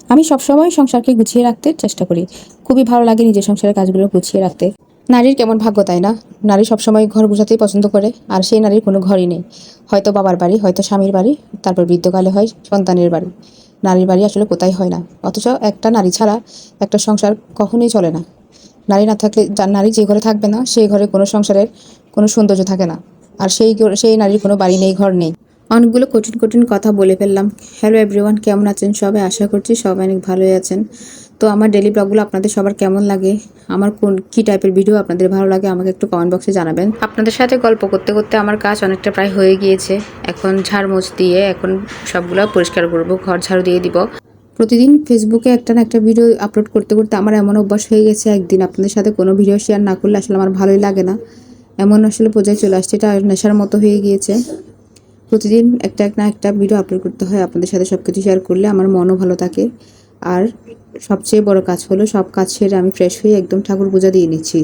আমি সবসময় সংসারকে গুছিয়ে রাখতে চেষ্টা করি। খুবই ভালো লাগে নিজের সংসারের কাজগুলো গুছিয়ে রাখতে। নারীর কেমন ভাগ্য, তাই না? নারী সবসময় ঘর গোছাতেই পছন্দ করে, আর সেই নারীর কোনো ঘরই নেই। হয়তো বাবার বাড়ি, হয়তো স্বামীর বাড়ি, তারপর বৃদ্ধকালে হয় সন্তানের বাড়ি। নারীর বাড়ি আসলে কোথায় হয় না। অথচ একটা নারী ছাড়া একটা সংসার কখনোই চলে না। নারী না থাকলে, নারী যে ঘরে থাকবে না সেই ঘরে কোনো সংসারের কোনো সৌন্দর্য থাকে না। আর সেই নারীর কোনো বাড়ি নেই, ঘর নেই। অনেকগুলো কঠিন কঠিন কথা বলে ফেললাম। হ্যালো এভরিওয়ান, কেমন আছেন সবাই? আশা করছি সবাই অনেক ভালোই আছেন। তো আমার ডেলি ব্লগগুলো আপনাদের সবার কেমন লাগে, আমার কী টাইপের ভিডিও আপনাদের ভালো লাগে, আমাকে একটু কমেন্ট বক্সে জানাবেন। আপনাদের সাথে গল্প করতে করতে আমার কাজ অনেকটা প্রায় হয়ে গিয়েছে। এখন ঝাড়মোছ দিয়ে এখন সবগুলো পরিষ্কার করব, ঘর ঝাড়ু দিয়ে দিব। প্রতিদিন ফেসবুকে একটা না একটা ভিডিও আপলোড করতে করতে আমার এমন অভ্যাস হয়ে গেছে, একদিন আপনাদের সাথে কোনো ভিডিও শেয়ার না করলে আসলে আমার ভালোই লাগে না। এমন আসলে পর্যায়ে চলে আসছে, এটা নেশার মতো হয়ে গিয়েছে। প্রতিদিন একটা না একটা ভিডিও আপলোড করতে হয়, আপনাদের সাথে সব কিছু শেয়ার করলে আমার মনও ভালো থাকে। আর সবচেয়ে বড় কাজ হলো, সব কাজ সেরে আমি ফ্রেশ হয়ে একদম ঠাকুর পূজা দিয়ে নিচ্ছি।